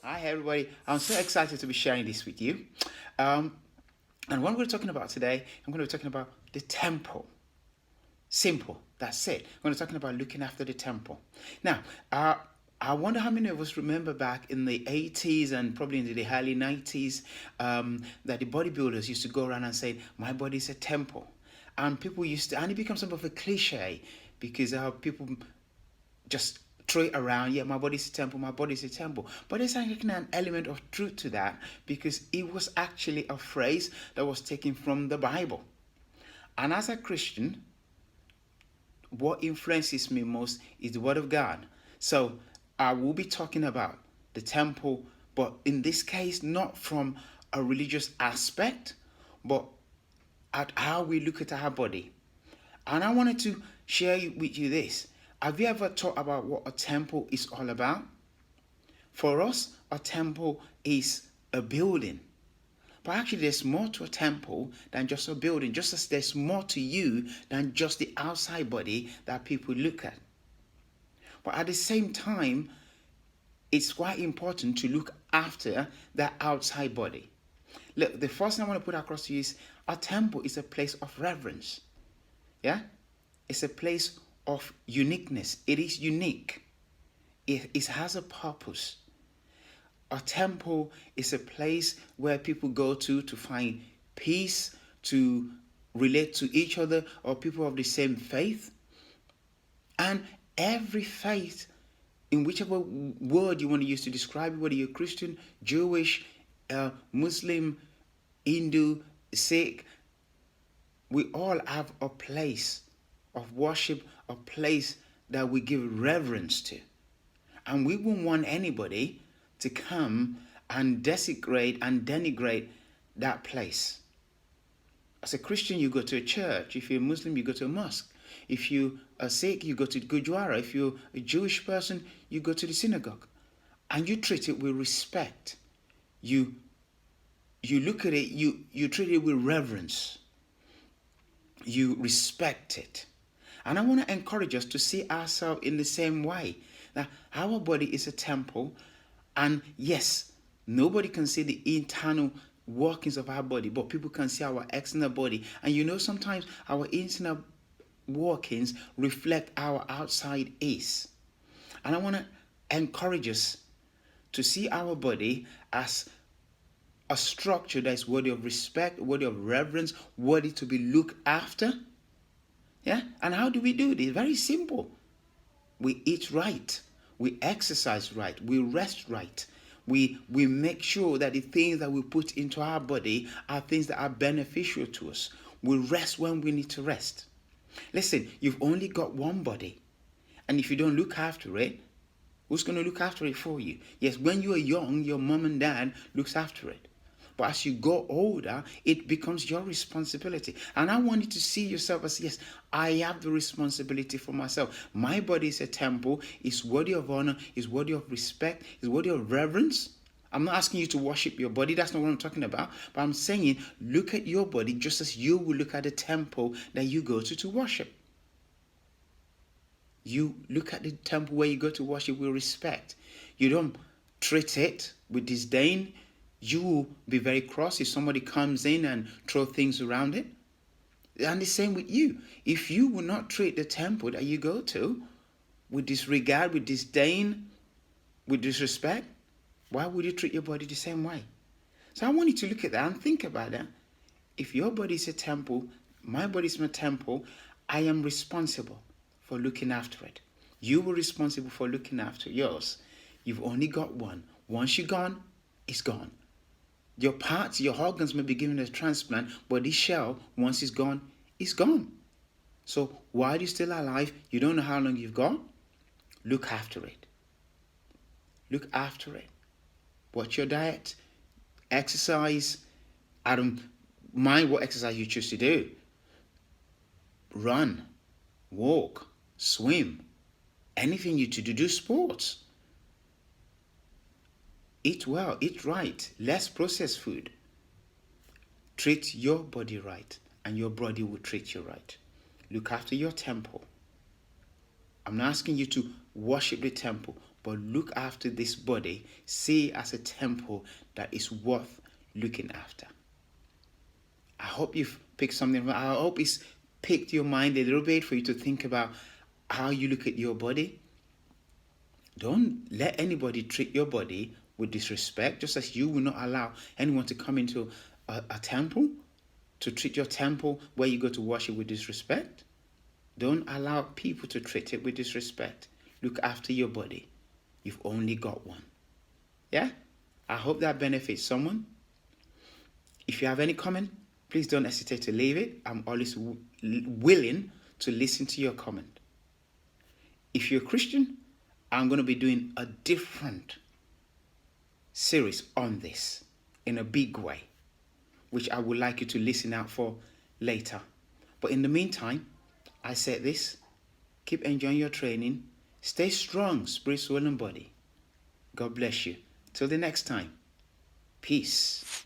Hi, everybody. I'm so excited to be sharing this with you. Um, and what we're talking about today, I'm going to be talking about the temple. Simple. That's it. I'm going to be talking about looking after the temple. Now, I wonder how many of us remember back in the 80s and probably in the early 90s that the bodybuilders used to go around and say, my body is a temple. And people used to, and it becomes some of a cliche because people just throw it around. Yeah, my body's a temple, my body's a temple. But there's actually an element of truth to that because it was actually a phrase that was taken from the Bible. And as a Christian, what influences me most is the Word of God. So I will be talking about the temple, but in this case, not from a religious aspect, but at how we look at our body. And I wanted to share with you this. Have you ever thought about what a temple is all about? For us, a temple is a building. But actually, there's more to a temple than just a building, just as there's more to you than just the outside body that people look at. But at the same time, it's quite important to look after that outside body. Look, the first thing I want to put across to you is a temple is a place of reverence. Yeah? It's a place of uniqueness. It is unique. It has a purpose. A temple is a place where people go to find peace, to relate to each other, or people of the same faith. And every faith, in whichever word you want to use to describe it, whether you're Christian, Jewish, Muslim, Hindu, Sikh, we all have a place of worship, a place that we give reverence to. And we won't want anybody to come and desecrate and denigrate that place. As a Christian, you go to a church. If you're a Muslim, you go to a mosque. If you are Sikh, you go to the Gurdwara. If you're a Jewish person, you go to the synagogue. And you treat it with respect. You look at it, you treat it with reverence. You respect it. And I want to encourage us to see ourselves in the same way. That our body is a temple, and yes, nobody can see the internal workings of our body, but people can see our external body. And sometimes our internal workings reflect our outside is. And I want to encourage us to see our body as a structure that is worthy of respect, worthy of reverence, worthy to be looked after. Yeah? And how do we do this? Very simple. We eat right. We exercise right. We rest right. We make sure that the things that we put into our body are things that are beneficial to us. We rest when we need to rest. Listen, you've only got one body. And if you don't look after it, who's going to look after it for you? Yes, when you are young, your mom and dad looks after it. But as you go older, it becomes your responsibility. And I want you to see yourself as, yes, I have the responsibility for myself. My body is a temple, it's worthy of honor, it's worthy of respect, it's worthy of reverence. I'm not asking you to worship your body, that's not what I'm talking about. But I'm saying, look at your body just as you will look at the temple that you go to worship. You look at the temple where you go to worship with respect. You don't treat it with disdain. You will be very cross if somebody comes in and throw things around it. And the same with you. If you will not treat the temple that you go to with disregard, with disdain, with disrespect, why would you treat your body the same way? So I want you to look at that and think about that. If your body is a temple, my body is my temple, I am responsible for looking after it. You were responsible for looking after yours. You've only got one. Once you're gone, it's gone. Your parts, your organs may be given a transplant, but this shell, once it's gone, it's gone. So while you're still alive, you don't know how long you've got. Look after it. Look after it. Watch your diet. Exercise. I don't mind what exercise you choose to do. Run, walk, swim, anything you to do sports. Eat well, eat right, less processed food. Treat your body right, and your body will treat you right. Look after your temple. I'm not asking you to worship the temple, but look after this body. See it as a temple that is worth looking after. I hope you've picked something. I hope it's picked your mind a little bit for you to think about how you look at your body. Don't let anybody treat your body with disrespect, just as you will not allow anyone to come into a temple to treat your temple where you go to worship with disrespect. Don't allow people to treat it with disrespect. Look after your body. You've only got one. Yeah? I hope that benefits someone. If you have any comment, please don't hesitate to leave it. I'm always willing to listen to your comment. If you're a Christian, I'm going to be doing a different series on this in a big way, which I would like you to listen out for later. But in the meantime, I said this, keep enjoying your training, stay strong, spirit, soul, and body. God bless you. Till the next time, peace.